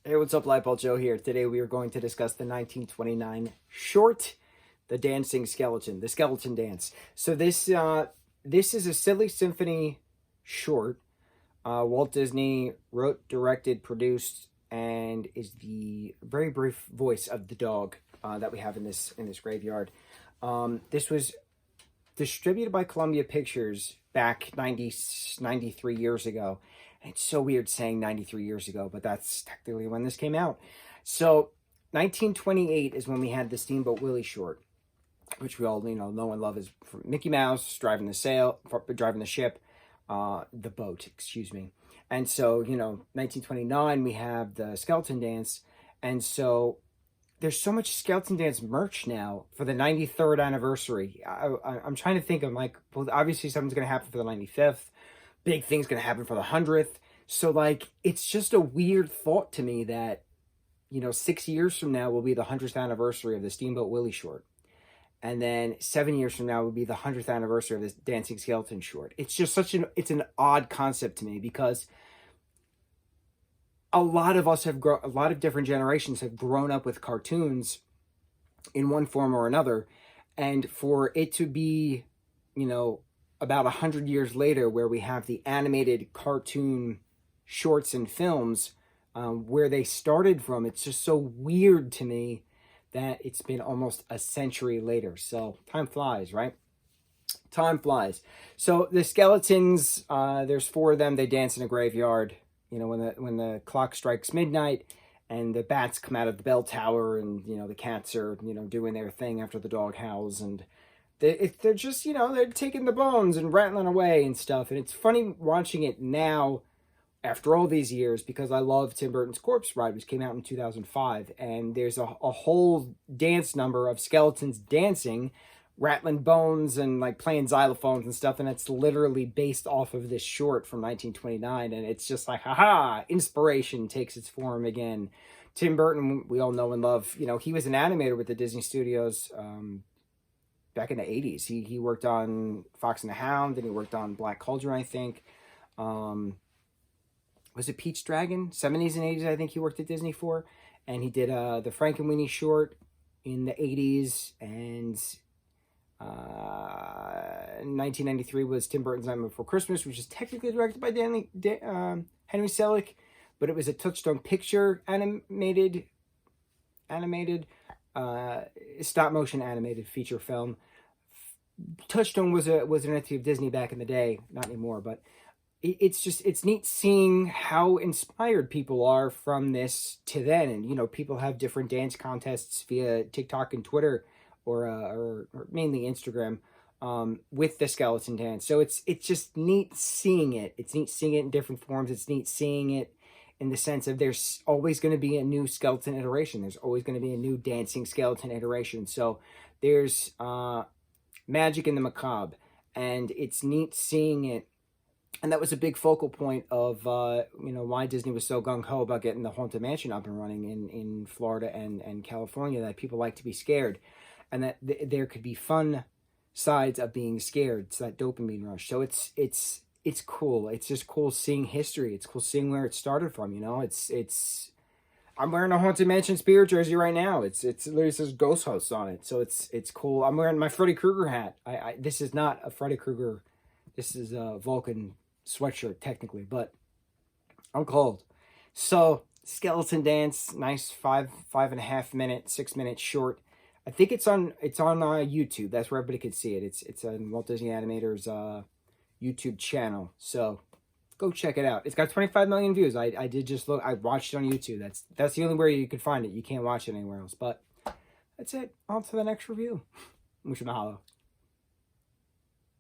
Hey, what's up, Lightbolt Joe here. Today we are going to discuss the 1929 short, The Dancing Skeleton, the Skeleton Dance. So this is a Silly Symphony short. Walt Disney wrote, directed, produced, and is the very brief voice of the dog that we have in this graveyard. This was distributed by Columbia Pictures back 93 years ago. And it's so weird saying 93 years ago, but that's technically when this came out. So 1928 is when we had the Steamboat Willie short, which we all know and love, is Mickey Mouse driving the ship, the boat, excuse me. And so 1929 we have the Skeleton Dance, and so there's so much Skeleton Dance merch now for the 93rd anniversary. I'm trying to think of well, obviously something's going to happen for the 95th. Big thing's going to happen for the 100th. So it's just a weird thought to me that, 6 years from now will be the 100th anniversary of the Steamboat Willie short. And then 7 years from now will be the 100th anniversary of this Dancing Skeleton short. It's just it's an odd concept to me, because a lot of us a lot of different generations have grown up with cartoons in one form or another. And for it to be, about 100 years later, where we have the animated cartoon shorts and films, where they started from, it's just so weird to me that it's been almost a century later. So time flies, right? Time flies. So the skeletons, there's 4 of them. They dance in a graveyard. When the clock strikes midnight and the bats come out of the bell tower, and the cats are doing their thing after the dog howls, and they're just they're taking the bones and rattling away and stuff. And it's funny watching it now after all these years, because I love Tim Burton's Corpse Bride, which came out in 2005, and there's a whole dance number of skeletons dancing, rattling bones and playing xylophones and stuff, and it's literally based off of this short from 1929. And it's just haha, inspiration takes its form again. Tim Burton, we all know and love. He was an animator with the Disney Studios back in the 80s. He worked on Fox and the Hound, and he worked on Black Cauldron, I think. Was it Pete's Dragon? 70s and 80s, I think he worked at Disney for. And he did the Frank and Winnie short in the 80s. And 1993 was Tim Burton's Nightmare Before Christmas, which is technically directed by Henry Selick, but it was a Touchstone Picture animated stop motion animated feature film. Touchstone was an entity of Disney back in the day, not anymore, but it's neat seeing how inspired people are from this to then. And people have different dance contests via TikTok and Twitter, or mainly Instagram, with the skeleton dance. So it's just neat seeing it. It's neat seeing it in different forms. It's neat seeing it in the sense of there's always going to be a new skeleton iteration. There's always going to be a new dancing skeleton iteration. So there's magic in the macabre, and it's neat seeing it. And that was a big focal point of why Disney was so gung-ho about getting the Haunted Mansion up and running in Florida and California, that people like to be scared, and that there could be fun sides of being scared. It's that dopamine rush. So it's cool. It's just cool seeing history. It's cool seeing where it started from. I'm wearing a Haunted Mansion spirit jersey right now. It literally says Ghost House on it. So it's cool. I'm wearing my Freddy Krueger hat. This is not a Freddy Krueger. This is a Vulcan sweatshirt technically, but I'm cold. So Skeleton Dance, nice 5.5 minute, 6 minute short. I think it's on YouTube. That's where everybody could see it. It's on Walt Disney Animator's YouTube channel. So go check it out. It's got 25 million views. I did just look. I watched it on YouTube. That's the only way you could find it. You can't watch it anywhere else. But that's it. On to the next review. Mucho mahalo.